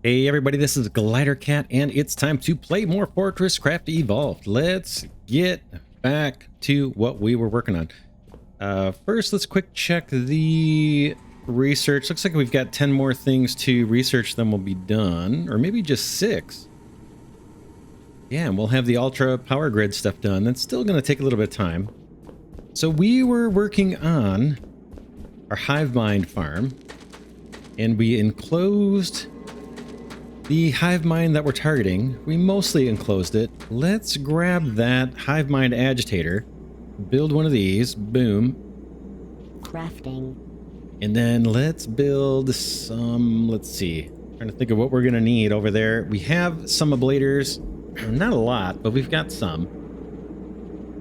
Hey everybody, this is Glidercat, and it's time to play more FortressCraft Evolved. Let's get back to what we were working on. First, let's quick check the research. Looks like we've got 10 more things to research, then we'll be done. Or maybe just 6. Yeah, and we'll have the ultra power grid stuff done. That's still going to take a little bit of time. So we were working on our Hivemind farm, and we enclosed the Hivemind that we're targeting. We mostly enclosed it. Let's grab that Hivemind agitator, build one of these, boom. Crafting. And then let's build some, let's see, trying to think of what we're gonna need over there. We have some ablators, not a lot, but we've got some.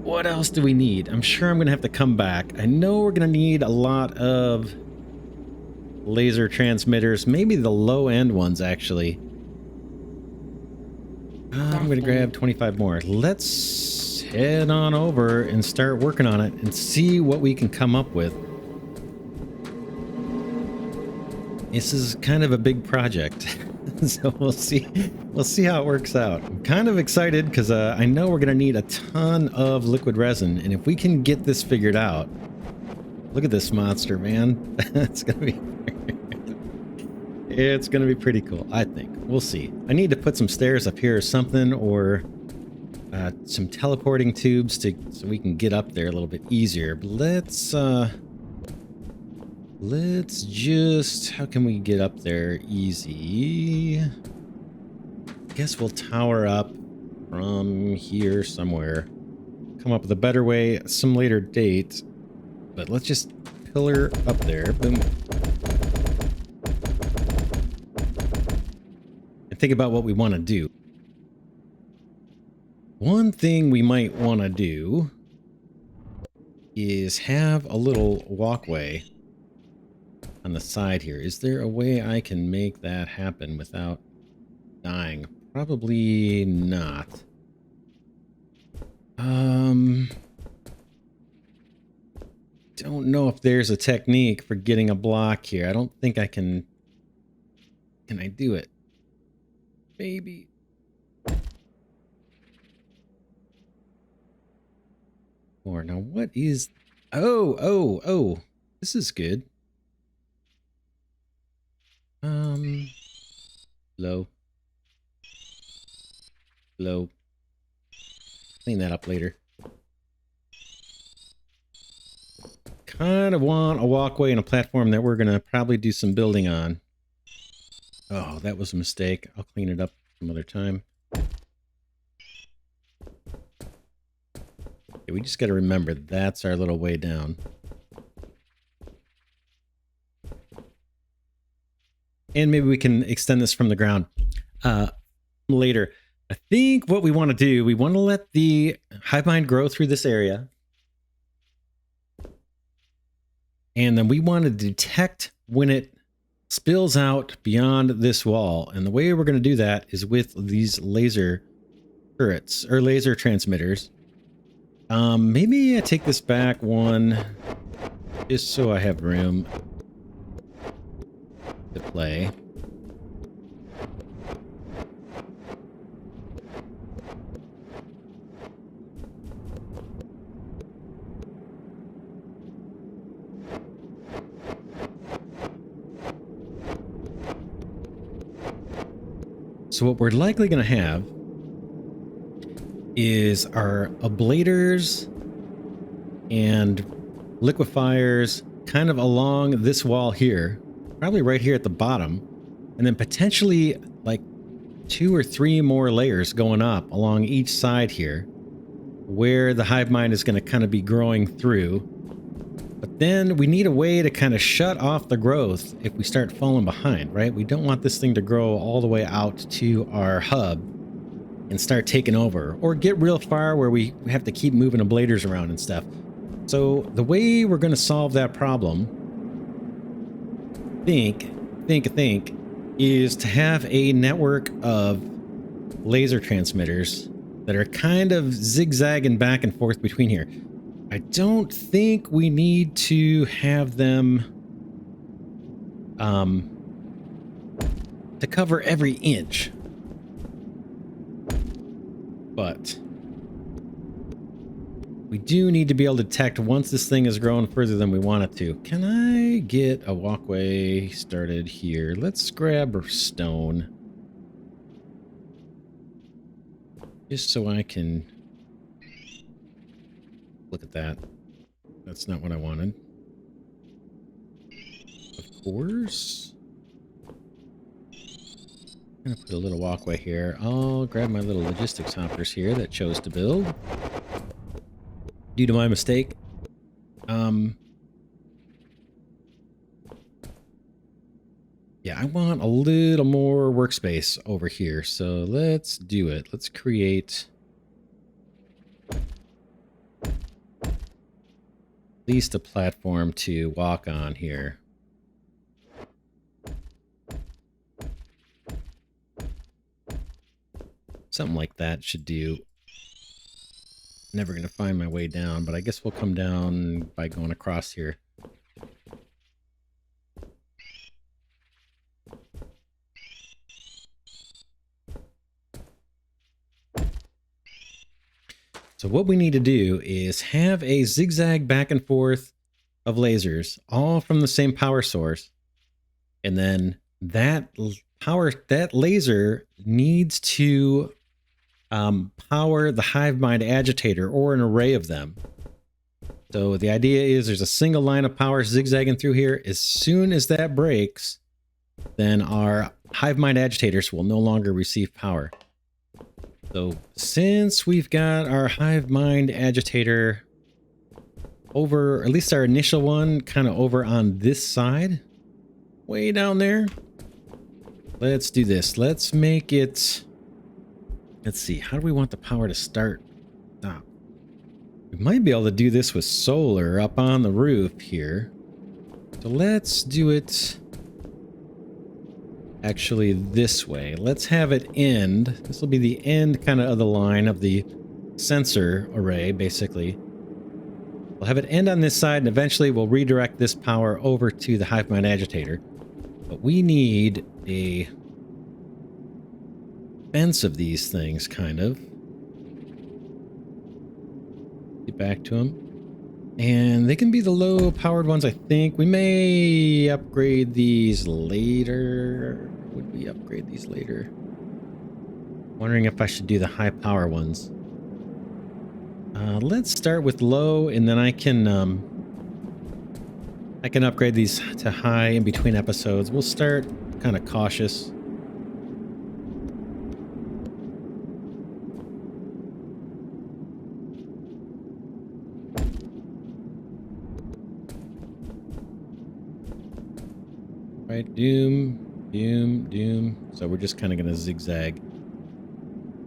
What else do we need? I'm sure I'm gonna have to come back. I know we're gonna need a lot of laser transmitters, maybe the low end ones actually. I'm going to grab 25 more. Let's head on over and start working on it and see what we can come up with. This is kind of a big project, so we'll see how it works out. I'm kind of excited because I know we're going to need a ton of liquid resin, and if we can get this figured out, look at this monster, man. It's going to be it's going to be pretty cool, I think. We'll see. I need to put some stairs up here or something, or some teleporting tubes so we can get up there a little bit easier. But let's just, how can we get up there easy? I guess we'll tower up from here somewhere. Come up with a better way some later date. But let's just pillar up there. Boom. Think about what we want to do. One thing we might want to do is have a little walkway on the side here. Is there a way I can make that happen without dying? Probably not. Don't know if there's a technique for getting a block here. I don't think I can. Can I do it? Maybe. Or now what is... Oh, this is good. Low. Clean that up later. Kind of want a walkway and a platform that we're gonna probably do some building on. Oh, that was a mistake. I'll clean it up some other time. Okay, we just got to remember that's our little way down. And maybe we can extend this from the ground later. I think what we want to do, we want to let the Hivemind grow through this area. And then we want to detect when it spills out beyond this wall, and the way we're going to do that is with these laser turrets or laser transmitters. Maybe I take this back one just so I have room to play. So what we're likely going to have is our ablators and liquefiers kind of along this wall here, probably right here at the bottom, and then potentially like 2 or 3 more layers going up along each side here where the Hivemind is going to kind of be growing through. But then we need a way to kind of shut off the growth if we start falling behind, right? We don't want this thing to grow all the way out to our hub and start taking over, or get real far where we have to keep moving ablators around and stuff. So the way we're going to solve that problem, think, is to have a network of laser transmitters that are kind of zigzagging back and forth between here. I don't think we need to have them to cover every inch. But we do need to be able to detect once this thing has grown further than we want it to. Can I get a walkway started here? Let's grab a stone. Just so I can look at that. That's not what I wanted. Of course. I'm gonna put a little walkway here. I'll grab my little logistics hoppers here that chose to build. Due to my mistake. Yeah, I want a little more workspace over here. So let's do it. Let's create at least a platform to walk on here. Something like that should do. Never going to find my way down, but I guess we'll come down by going across here. So what we need to do is have a zigzag back and forth of lasers, all from the same power source. And then that laser needs to power the Hivemind agitator or an array of them. So the idea is there's a single line of power zigzagging through here. As soon as that breaks, then our Hivemind agitators will no longer receive power. So since we've got our Hivemind agitator over, at least our initial one, kind of over on this side, way down there, let's do this. Let's make it, let's see, how do we want the power to start? Stop. We might be able to do this with solar up on the roof here. So let's do it actually this way. Let's have it end. This will be the end kind of the line of the sensor array, basically. We'll have it end on this side, and eventually we'll redirect this power over to the Hivemind agitator. But we need a fence of these things, kind of. Get back to them. And they can be the low-powered ones, I think. We may upgrade these later. Would we upgrade these later? Wondering if I should do the high-power ones. Let's start with low, and then I can upgrade these to high in between episodes. We'll start kind of cautious. Right, doom, doom, doom. So we're just kind of going to zigzag.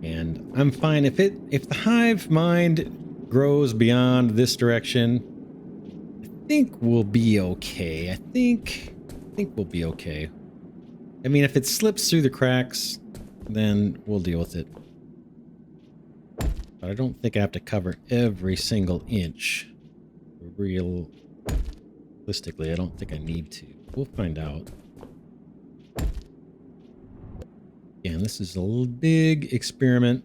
And I'm fine if the Hivemind grows beyond this direction. I think we'll be okay. I think we'll be okay. I mean, if it slips through the cracks, then we'll deal with it. But I don't think I have to cover every single inch. Realistically, I don't think I need to. We'll find out. Again, this is a big experiment.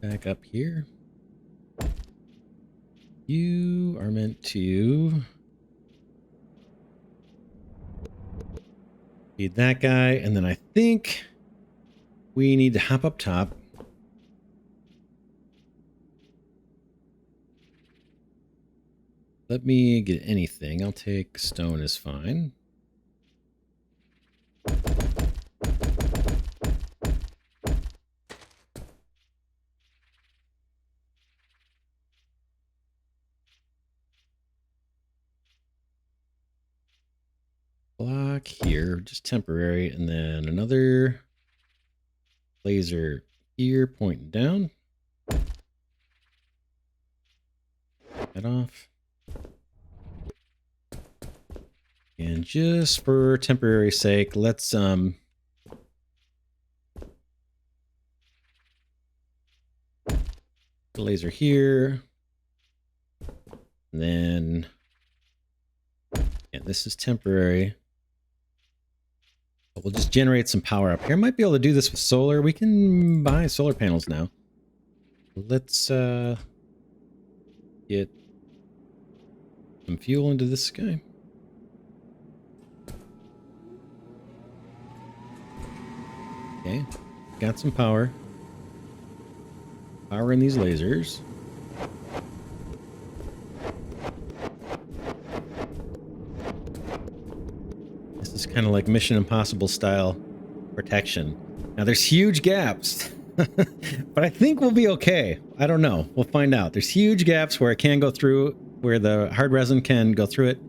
Back up here. You are meant to feed that guy, and then I think we need to hop up top. Let me get anything. I'll take stone is fine. Block here, just temporary, and then another laser here pointing down. Head off. And just for temporary sake, let's the laser here. And then, yeah, this is temporary. But we'll just generate some power up here. Might be able to do this with solar. We can buy solar panels now. Let's get some fuel into this guy. Okay, got some power. Power in these lasers. This is kind of like Mission Impossible style protection. Now there's huge gaps, but I think we'll be okay. I don't know. We'll find out. There's huge gaps where it can go through, where the hard resin can go through it,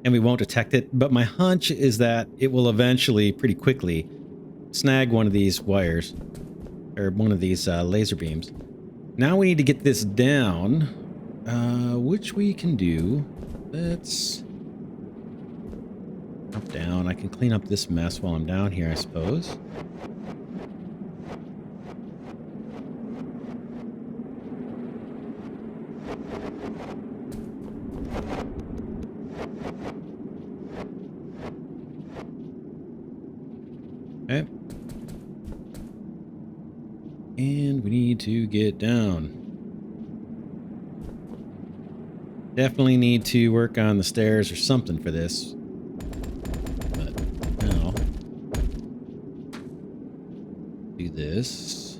and we won't detect it. But my hunch is that it will eventually, pretty quickly, snag one of these wires, or one of these laser beams. Now we need to get this down, which we can do. Let's up, down. I can clean up this mess while I'm down here, I suppose. Okay. And we need to get down. Definitely need to work on the stairs or something for this. But now, do this.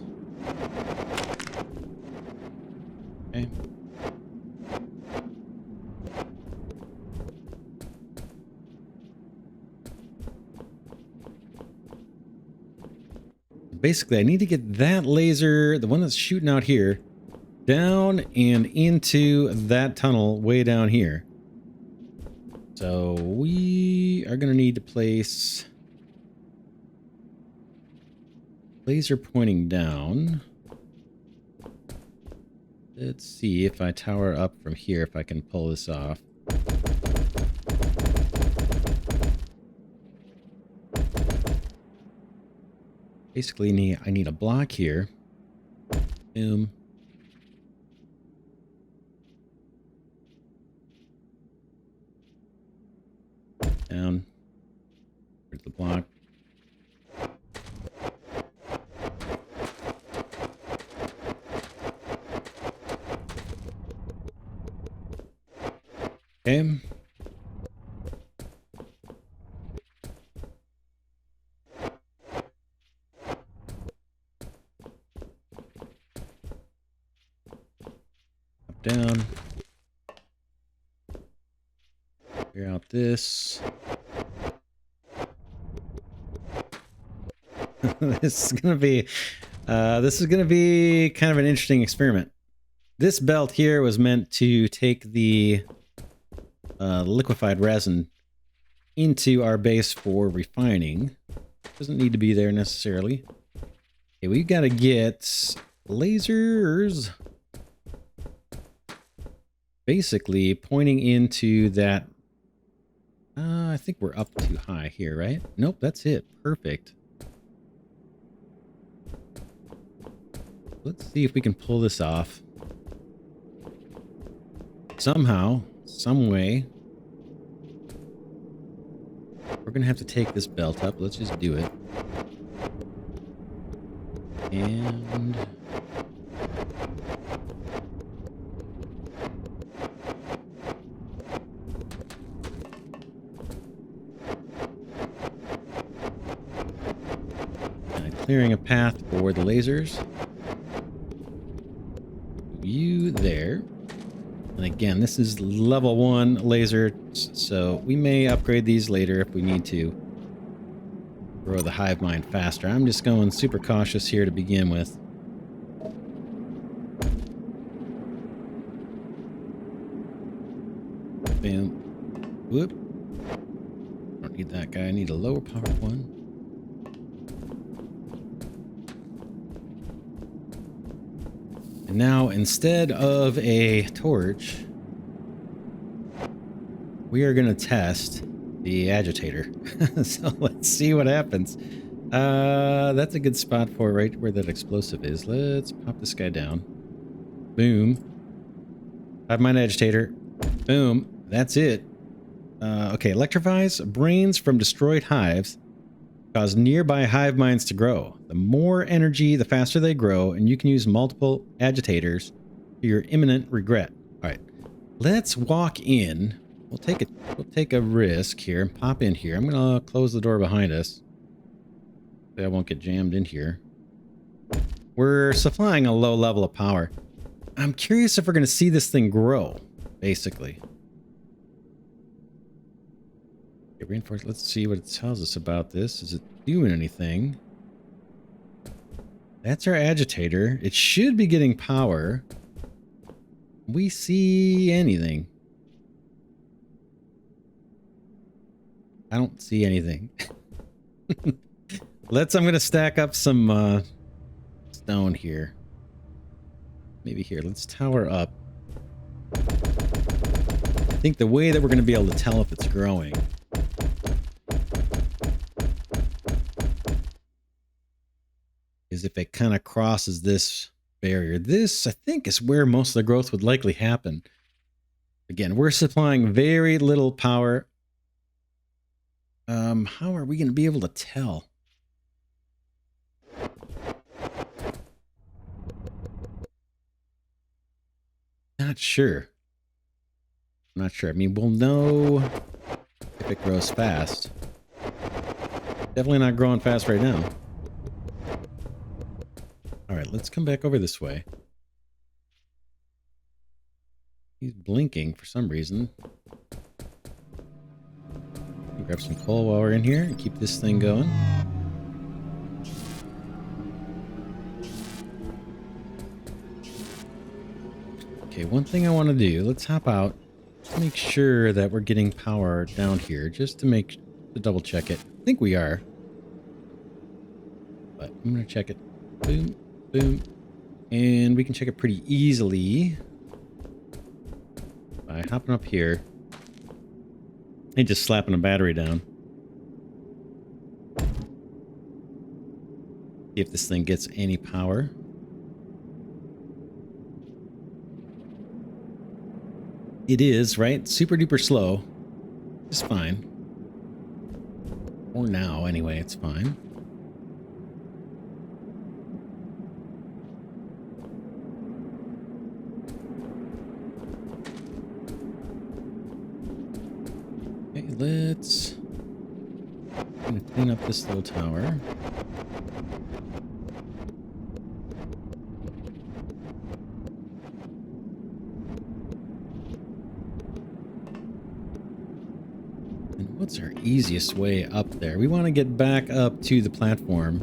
Okay. Basically, I need to get that laser, the one that's shooting out here, down and into that tunnel way down here. So we are going to need to place laser pointing down. Let's see if I tower up from here, if I can pull this off. Basically, I need a block here. Boom. Down. Where's the block? Okay. Up, down. Clear out this. This is gonna be kind of an interesting experiment. This belt here was meant to take the liquefied resin into our base for refining. Doesn't need to be there necessarily. Okay, we gotta get lasers basically pointing into that. I think we're up too high here, right? Nope, that's it. Perfect. Let's see if we can pull this off. Somehow, some way. We're going to have to take this belt up. Let's just do it. And clearing a path for the lasers. You there. And again, this is level 1 laser, so we may upgrade these later if we need to grow the Hivemind faster. I'm just going super cautious here to begin with. Bam. Whoop. Don't need that guy. I need a lower power one. And now, instead of a torch, we are going to test the agitator. So let's see what happens. That's a good spot for right where that explosive is. Let's pop this guy down. Boom. Hivemind agitator. Boom. That's it. Okay, electrifies brains from destroyed hives. Cause nearby hive minds to grow. The more energy, the faster they grow, and you can use multiple agitators to your imminent regret. All right, let's walk in. We'll take a risk here and pop in here. I'm gonna close the door behind us. So I won't get jammed in here. We're supplying a low level of power. I'm curious if we're gonna see this thing grow, basically. Reinforced. Let's see what it tells us about this. Is it doing anything? That's our agitator. It should be getting power. We see anything? I don't see anything. I'm gonna stack up some stone here. Maybe here. Let's tower up. I think the way that we're gonna be able to tell if it's growing is if it kind of crosses this barrier. This, I think, is where most of the growth would likely happen. Again, we're supplying very little power. How are we going to be able to tell? Not sure. Not sure. I mean, we'll know if it grows fast. Definitely not growing fast right now. All right, let's come back over this way. He's blinking for some reason. Grab some coal while we're in here and keep this thing going. Okay, one thing I want to do, let's hop out. Let's make sure that we're getting power down here just to double check it. I think we are. But I'm going to check it. Boom. Boom. And we can check it pretty easily by hopping up here and just slapping a battery down. See if this thing gets any power. It is, right? Super duper slow. It's fine. Or now, anyway, it's fine. Let's I'm gonna clean up this little tower. And what's our easiest way up there? We want to get back up to the platform.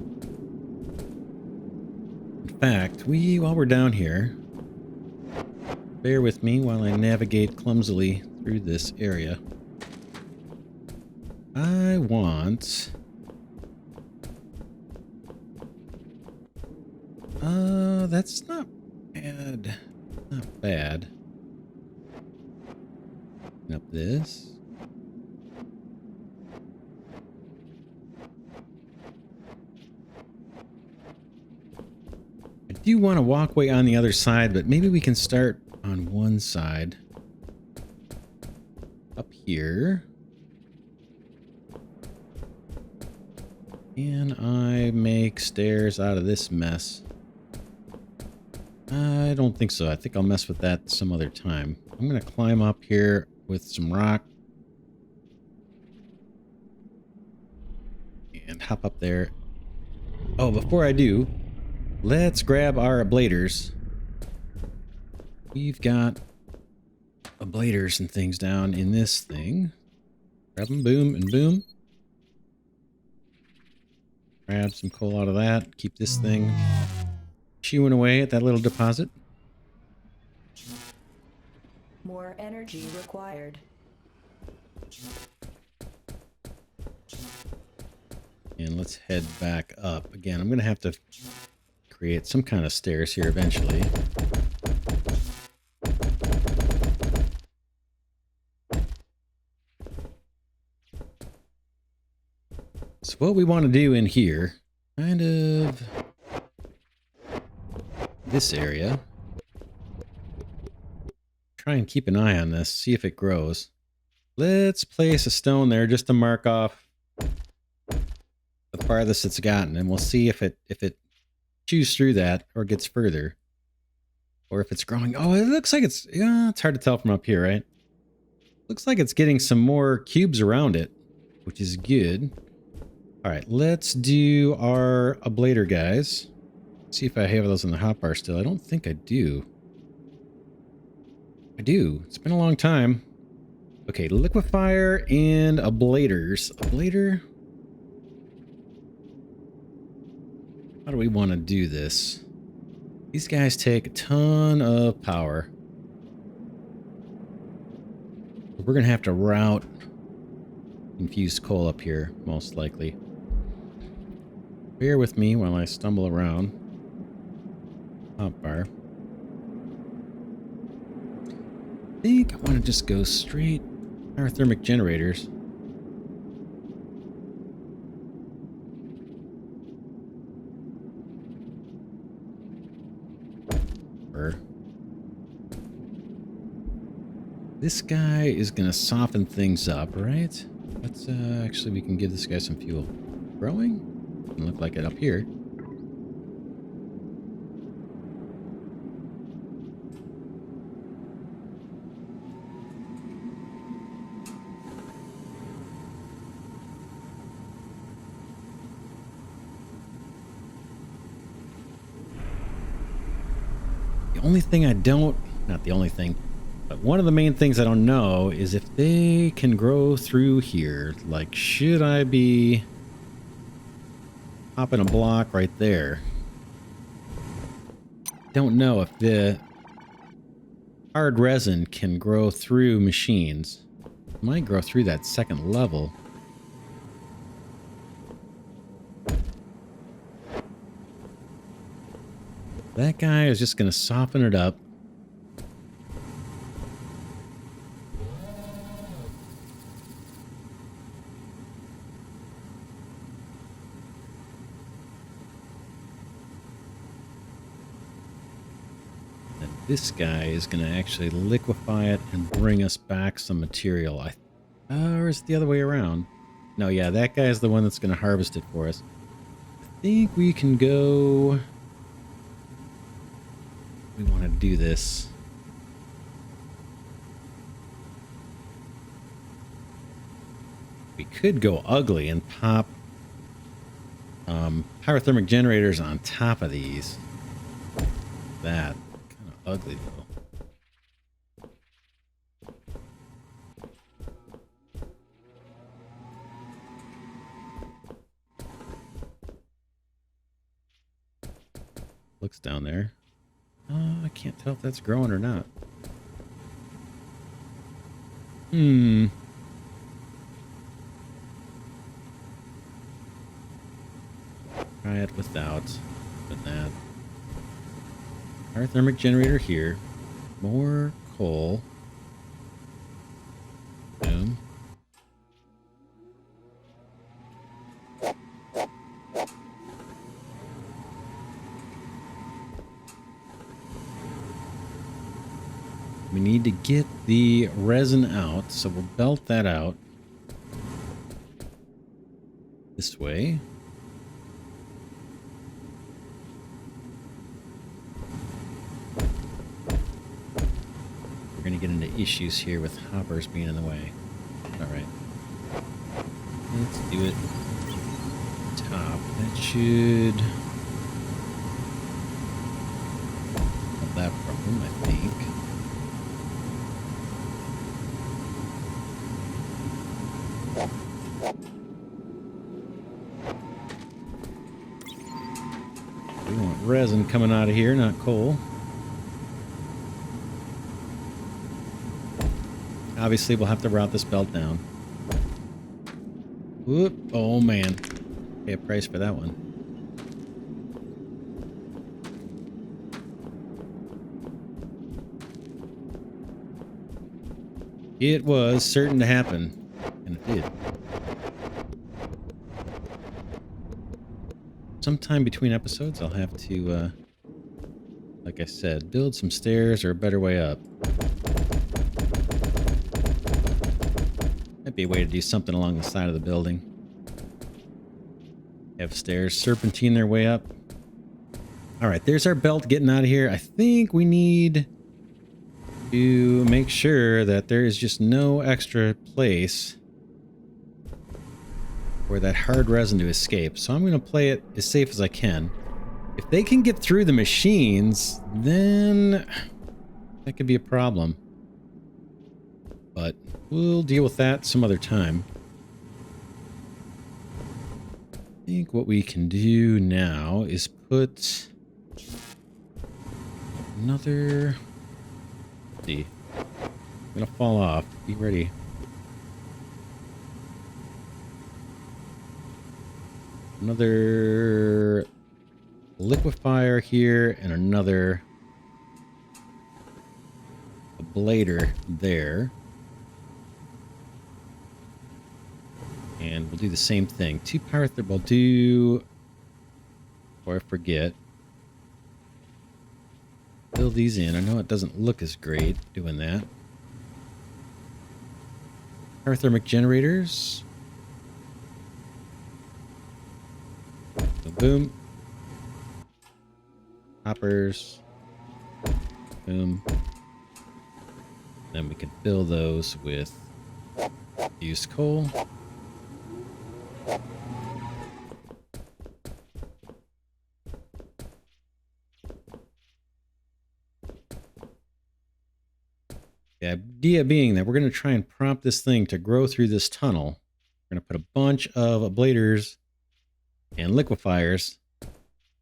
In fact, while we're down here, bear with me while I navigate clumsily through this area. I want... that's not bad. Not bad. Open up this. I do want a walkway on the other side, but maybe we can start on one side. Up here. Can I make stairs out of this mess? I don't think so. I think I'll mess with that some other time. I'm going to climb up here with some rock. And hop up there. Oh, before I do, let's grab our ablators. We've got ablators and things down in this thing. Grab them, boom, and boom. Grab some coal out of that. Keep this thing chewing away at that little deposit. More energy required. And let's head back up. Again, I'm going to have to create some kind of stairs here eventually. So what we want to do in here, kind of this area, try and keep an eye on this, see if it grows. Let's place a stone there just to mark off the farthest it's gotten, and we'll see if it chews through that or gets further. Or if it's growing. Oh, it looks like it's, yeah, it's hard to tell from up here, right? Looks like it's getting some more cubes around it, which is good. All right, let's do our ablator guys. See if I have those in the hotbar still. I don't think I do. I do. It's been a long time. Okay, liquefier and ablators. Ablator? How do we want to do this? These guys take a ton of power. We're going to have to route infused coal up here, most likely. Bear with me while I stumble around. Hotbar. I think I want to just go straight pyrothermic generators. This guy is going to soften things up, right? Let's actually, we can give this guy some fuel. Growing? Doesn't look like it up here. The only thing I don't, not the only thing, but one of the main things I don't know is if they can grow through here. Like, should I be popping a block right there? Don't know if the hard resin can grow through machines. It might grow through that second level. That guy is just going to soften it up. This guy is going to actually liquefy it and bring us back some material. Or is it the other way around? No, yeah, that guy is the one that's going to harvest it for us. I think we can go... We want to do this. We could go ugly and pop pyrothermic generators on top of these. That. Ugly though. Looks down there. I can't tell if that's growing or not. Try it without that. Pyrothermic generator here. More coal. Boom. We need to get the resin out, so we'll belt that out. This way. We're going to get into issues here with hoppers being in the way. Alright. Let's do it. Top. That should... Not that problem, I think. We want resin coming out of here, not coal. Obviously, we'll have to route this belt down. Whoop. Oh, man. Pay a price for that one. It was certain to happen, and it did. Sometime between episodes, I'll have to, like I said, build some stairs or a better way up. Might be a way to do something along the side of the building. Have stairs serpentine their way up. All right, there's our belt getting out of here. I think we need to make sure that there is just no extra place for that hard resin to escape. So I'm going to play it as safe as I can. If they can get through the machines, then that could be a problem. But we'll deal with that some other time. I think what we can do now is put another... Let's see. I'm going to fall off. Be ready. Another liquefier here and another ablator there. And we'll do the same thing. 2 power there. We'll do, before I forget, fill these in. I know it doesn't look as great doing that. Pyrothermic generators. So boom. Hoppers. Boom. Then we can fill those with used coal. The idea being that we're going to try and prompt this thing to grow through this tunnel. We're going to put a bunch of ablators and liquefiers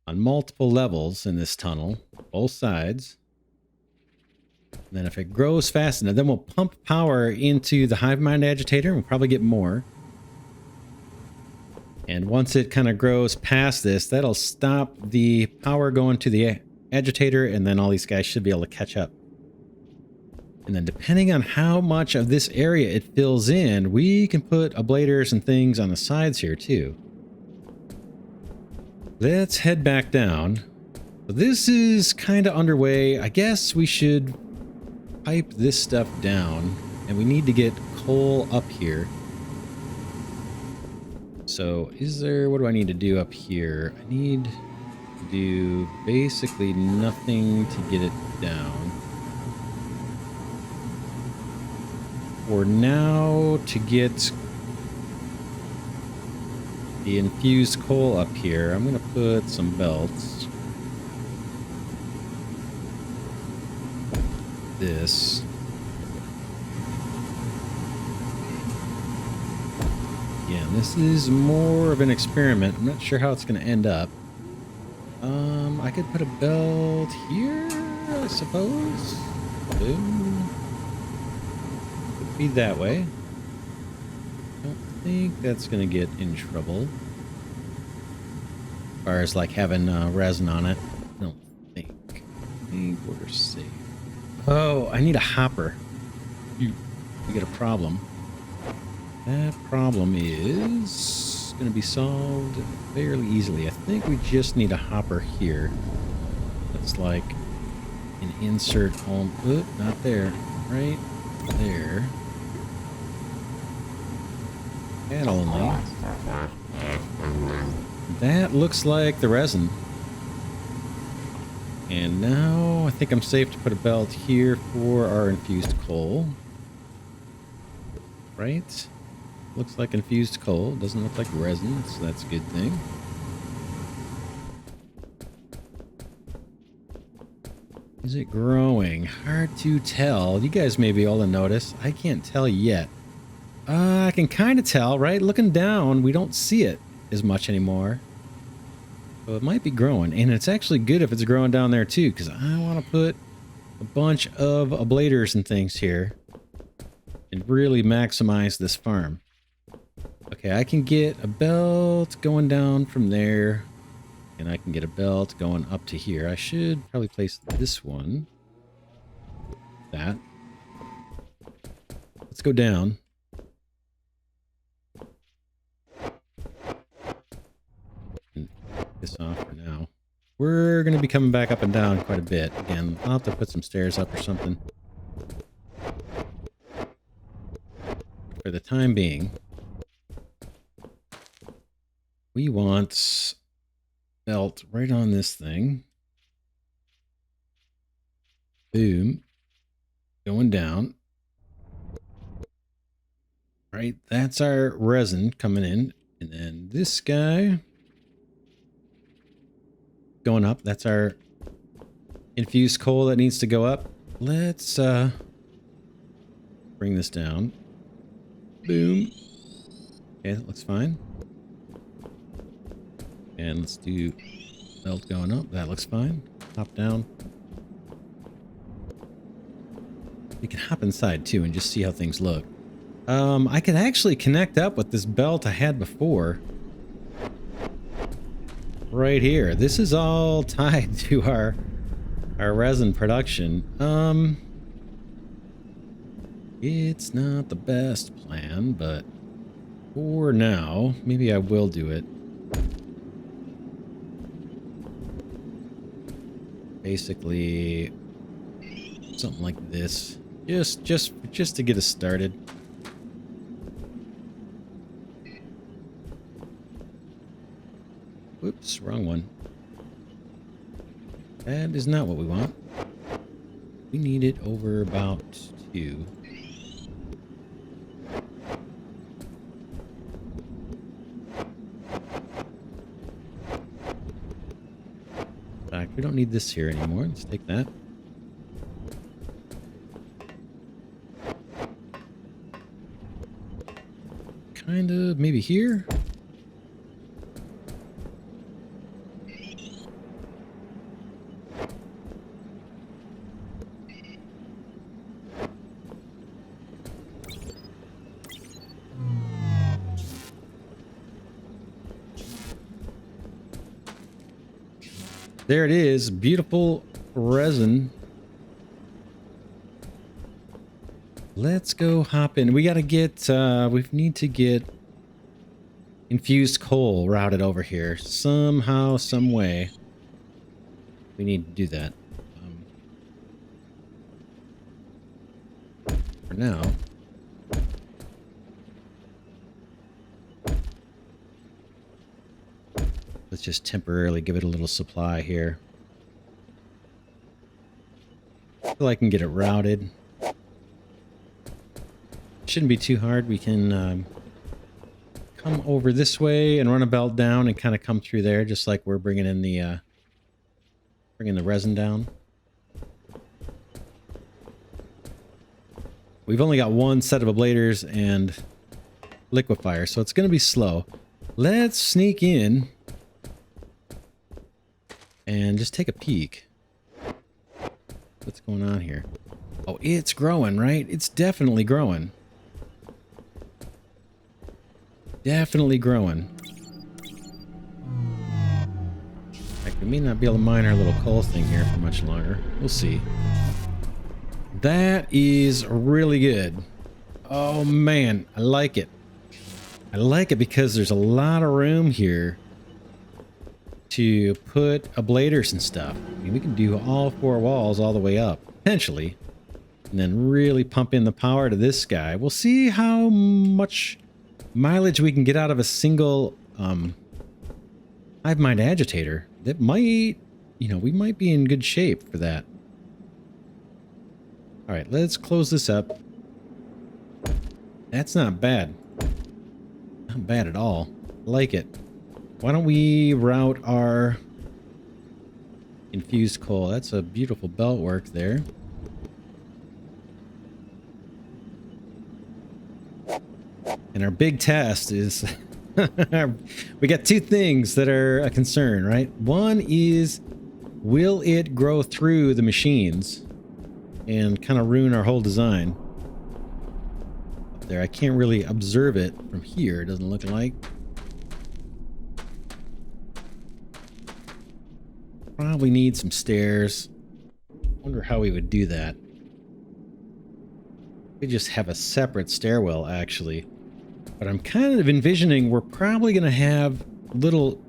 on multiple levels in this tunnel, both sides. And then if it grows fast enough, then we'll pump power into the Hivemind agitator. We'll probably get more. And once it kind of grows past this, that'll stop the power going to the agitator, and then all these guys should be able to catch up. And then depending on how much of this area it fills in, we can put ablators and things on the sides here too. Let's head back down. This is kind of underway. I guess we should pipe this stuff down, and we need to get coal up here. So is there, what do I need to do up here? I need to do basically nothing to get it down. For now, to get the infused coal up here, I'm going to put some belts. This. Yeah, this is more of an experiment. I'm not sure how it's going to end up. I could put a belt here, I suppose. Boom. Could be that way. Don't think that's going to get in trouble. As far as like having resin on it. I don't think. I think we're safe. Oh, I need a hopper. You get a problem. That problem is going to be solved fairly easily. I think we just need a hopper here. That's like an insert home. Oop, not there. Right there. And only. That looks like the resin. And now I think I'm safe to put a belt here for our infused coal. Right? Looks like infused coal. Doesn't look like resin, so that's a good thing. Is it growing? Hard to tell. You guys may be able to notice. I can't tell yet. I can kind of tell, right? Looking down, we don't see it as much anymore. So it might be growing. And it's actually good if it's growing down there too, because I want to put a bunch of ablators and things here and really maximize this farm. Okay, I can get a belt going down from there, and I can get a belt going up to here. I should probably place this one. That. Let's go down. And take this off for now. We're going to be coming back up and down quite a bit. Again, I'll have to put some stairs up or something. for the time being, we want belt right on this thing. Boom. Going down. Right, that's our resin coming in. And then this guy going up. That's our infused coal that needs to go up. Let's bring this down. Boom. Okay, that looks fine. And let's do belt going up. That looks fine. Hop down. We can hop inside too and just see how things look. I could actually connect up with this belt I had before. Right here. This is all tied to our resin production. It's not the best plan, but for now, maybe I will do it. Basically, something like this. Just to get us started. Whoops, wrong one. That is not what we want. We need it over about 2. In fact, we don't need this here anymore. Let's take that. Kind of, maybe here. There it is, beautiful resin. Let's go hop in. We gotta get, we need to get infused coal routed over here. Somehow, some way. We need to do that. For now. Let's just temporarily give it a little supply here. Until I can get it routed. Shouldn't be too hard. We can come over this way and run a belt down and kind of come through there, just like we're bringing in the resin down. We've only got one set of ablators and liquefiers, so it's going to be slow. Let's sneak in and just take a peek. What's going on here? Oh, it's growing, right? It's definitely growing. Definitely growing. Heck, we may not be able to mine our little coal thing here for much longer. We'll see. That is really good. Oh man, I like it. I like it because there's a lot of room here to put ablators and stuff. I mean, we can do all 4 walls all the way up, potentially, and then really pump in the power to this guy. We'll see how much mileage we can get out of a single Hivemind agitator. That might, you know, we might be in good shape for that. All right, let's close this up. That's not bad. Not bad at all. I like it. Why don't we route our infused coal? That's a beautiful belt work there. And our big test is we got 2 things that are a concern, right? One is, will it grow through the machines and kind of ruin our whole design? Up there, I can't really observe it from here. It doesn't look like. Probably need some stairs. Wonder how we would do that. We just have a separate stairwell, actually. But I'm kind of envisioning we're probably going to have little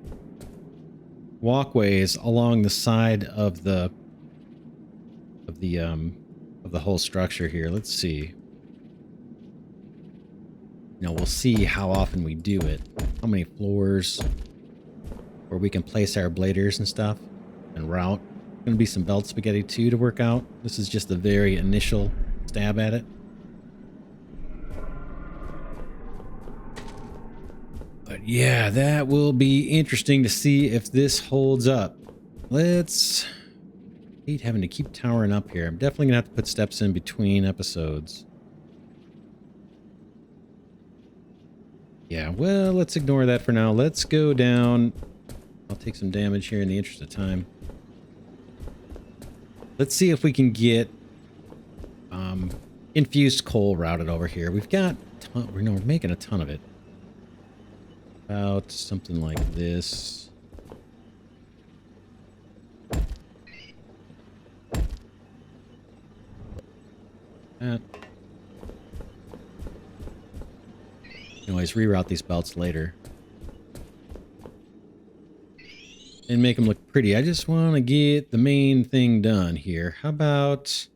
walkways along the side of the whole structure here. Let's see. You know, we'll see how often we do it. How many floors where we can place our bladers and stuff and route. Going to be some belt spaghetti too to work out. This is just a very initial stab at it. But yeah, that will be interesting to see if this holds up. Let's... I hate having to keep towering up here. I'm definitely going to have to put steps in between episodes. Yeah, well, let's ignore that for now. Let's go down. I'll take some damage here in the interest of time. Let's see if we can get infused coal routed over here. We've got, we're making a ton of it. About something like this. That. You can always reroute these belts later. And make them look pretty. I just want to get the main thing done here. How about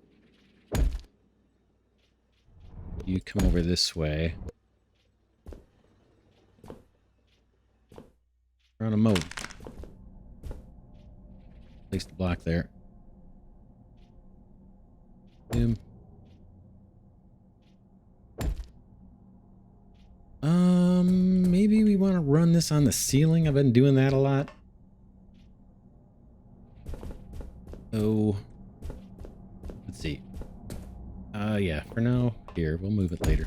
you come over this way? We're on a mode. Place the block there. Boom. Maybe we want to run this on the ceiling. I've been doing that a lot. Oh, let's see. Yeah, for now, here, we'll move it later.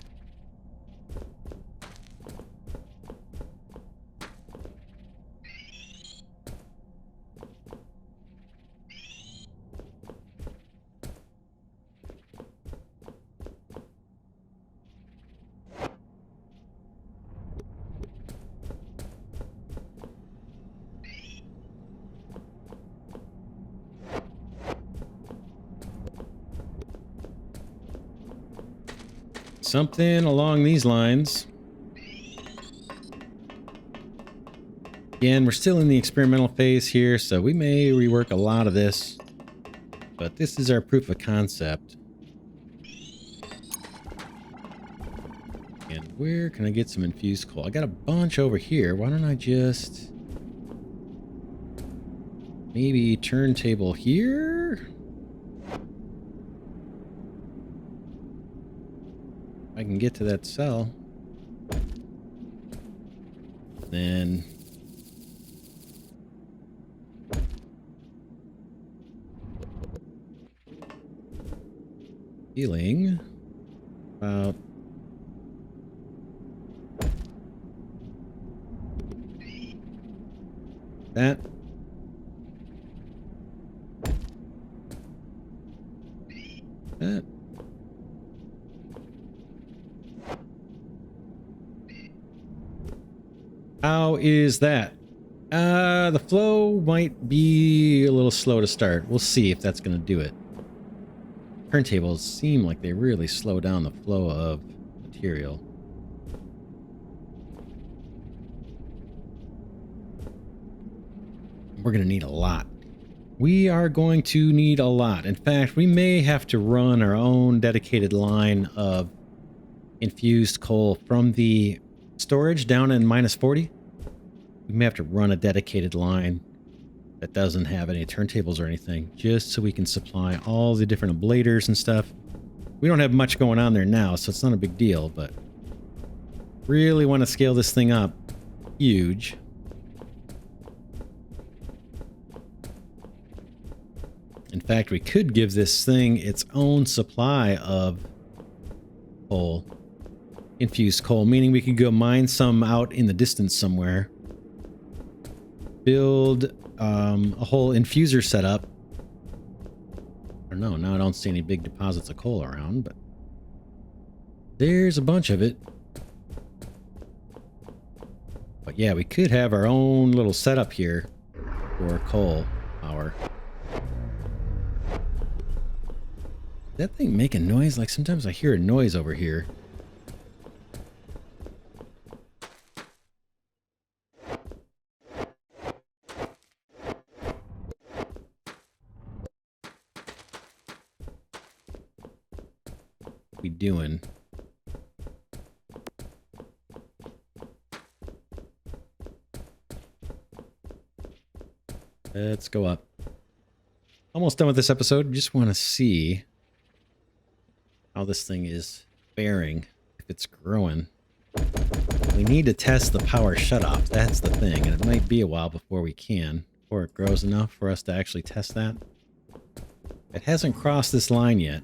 Something along these lines. Again, we're still in the experimental phase here, so we may rework a lot of this. But this is our proof of concept. And where can I get some infused coal? I got a bunch over here. Why don't I just... maybe turntable here? I can get to that cell. Then... healing. About... that. That. How is that? The flow might be a little slow to start. We'll see if that's going to do it. Turntables seem like they really slow down the flow of material. We're going to need a lot. We are going to need a lot. In fact, we may have to run our own dedicated line of infused coal from the storage down in -40. We may have to run a dedicated line that doesn't have any turntables or anything, just so we can supply all the different ablators and stuff. We don't have much going on there now, so it's not a big deal, but really want to scale this thing up huge. In fact, we could give this thing its own supply of coal, infused coal, meaning we could go mine some out in the distance somewhere, build a whole infuser setup. I don't know, now I don't see any big deposits of coal around, but there's a bunch of it. But yeah, we could have our own little setup here for coal power. That thing making noise? Like sometimes I hear a noise over here. What we doing? Let's go up. Almost done with this episode. Just want to see how this thing is faring, if it's growing. We need to test the power shutoff. That's the thing, and it might be a while before we can, before it grows enough for us to actually test that. It hasn't crossed this line yet.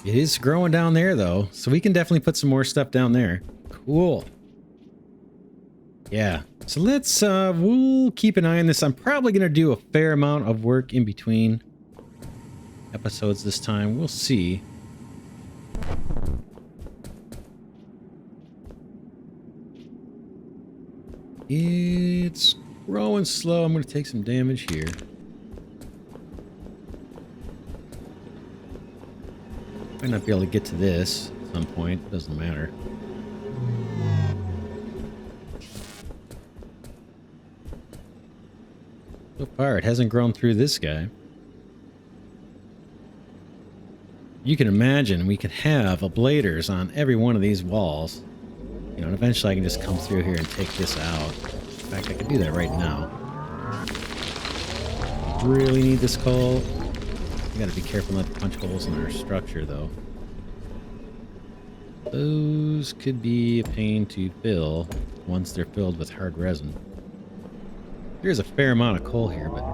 It is growing down there, though, so we can definitely put some more stuff down there. Cool. Yeah, so let's, we'll keep an eye on this. I'm probably going to do a fair amount of work in between episodes this time. We'll see. It's growing slow. I'm going to take some damage here. Might not be able to get to this at some point. Doesn't matter. So far, it hasn't grown through this guy. You can imagine we could have ablators on every one of these walls. You know, and eventually I can just come through here and take this out. In fact, I could do that right now. Really need this coal. We gotta be careful not to punch holes in our structure, though. Those could be a pain to fill once they're filled with hard resin. There's a fair amount of coal here, but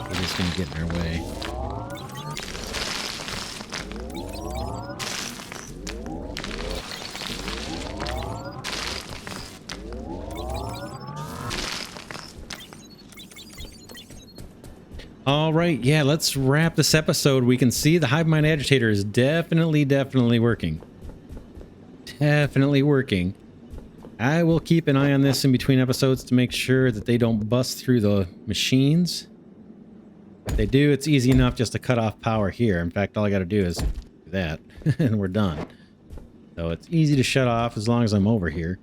we're just gonna get in our way. All right, yeah, let's wrap this episode. We can see the Hivemind agitator is definitely working. Definitely working. I will keep an eye on this in between episodes to make sure that they don't bust through the machines. If they do, it's easy enough just to cut off power here. In fact, all I got to do is do that, and we're done. So it's easy to shut off as long as I'm over here.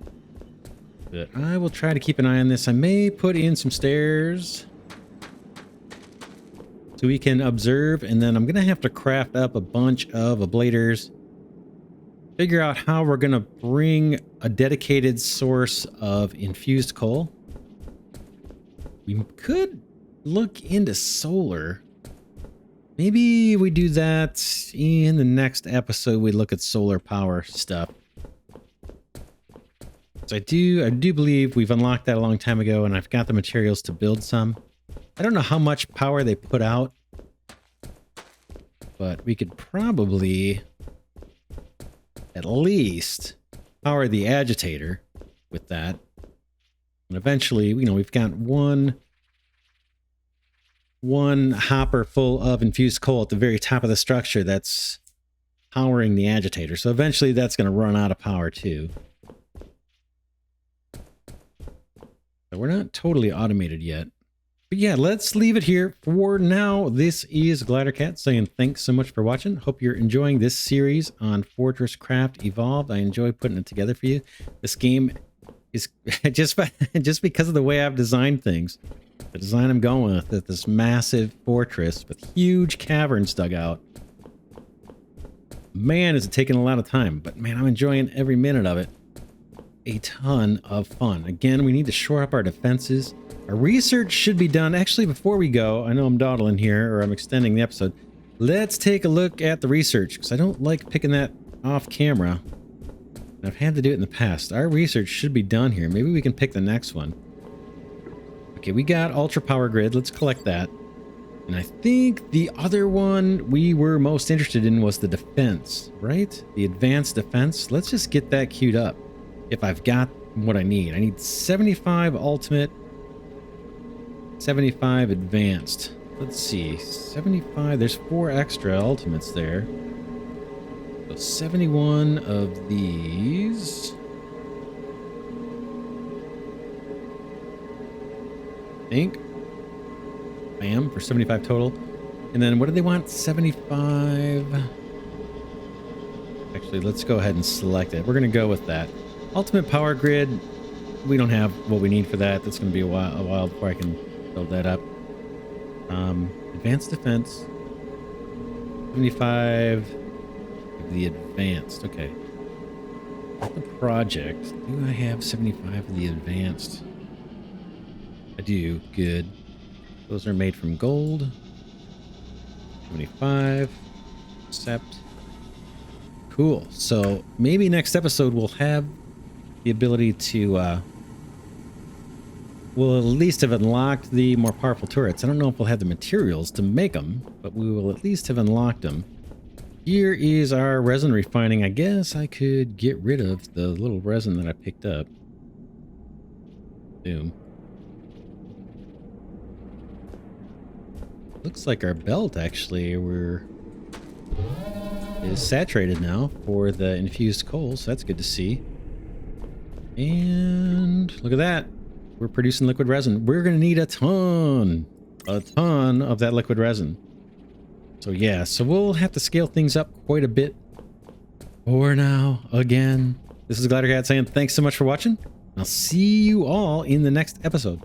But I will try to keep an eye on this. I may put in some stairs so we can observe, and then I'm going to have to craft up a bunch of ablators. Figure out how we're going to bring a dedicated source of infused coal. We could look into solar. Maybe we do that in the next episode. We look at solar power stuff. So I do believe we've unlocked that a long time ago, and I've got the materials to build some. I don't know how much power they put out, but we could probably at least power the agitator with that. And eventually, you know, we've got one hopper full of infused coal at the very top of the structure that's powering the agitator. So eventually that's going to run out of power too. So we're not totally automated yet. But yeah, let's leave it here for now. This is Glidercat saying thanks so much for watching. Hope you're enjoying this series on FortressCraft Evolved. I enjoy putting it together for you. This game is just because of the way I've designed things. The design I'm going with, this massive fortress with huge caverns dug out. Man, is it taking a lot of time, but man, I'm enjoying every minute of it. A ton of fun. Again, we need to shore up our defenses. Our research should be done. Actually, before we go, I know I'm dawdling here, or I'm extending the episode. Let's take a look at the research, because I don't like picking that off camera. I've had to do it in the past. Our research should be done here. Maybe we can pick the next one. Okay, we got Ultra Power Grid. Let's collect that. And I think the other one we were most interested in was the defense, right? The advanced defense. Let's just get that queued up. If I've got what I need. I need 75 ultimate, 75 advanced. Let's see. 75. There's 4 extra ultimates there. So 71 of these. I think. Bam, for 75 total. And then what do they want? 75. Actually, let's go ahead and select it. We're going to go with that. Ultimate Power Grid. We don't have what we need for that. That's going to be a while before I can build that up. Advanced Defense. 75 the advanced. Okay. The project. Do I have 75 of the advanced? I do. Good. Those are made from gold. 75. Accept. Cool. So maybe next episode we'll have the ability to we'll at least have unlocked the more powerful turrets. I don't know if we'll have the materials to make them, but we will at least have unlocked them. Here is our resin refining. I guess I could get rid of the little resin that I picked up. Boom. Looks like our belt actually is saturated now for the infused coal, so that's good to see. And look at that. We're producing liquid resin. We're going to need a ton of that liquid resin. So yeah, so we'll have to scale things up quite a bit for now. Again, this is Glidercat saying thanks so much for watching. I'll see you all in the next episode.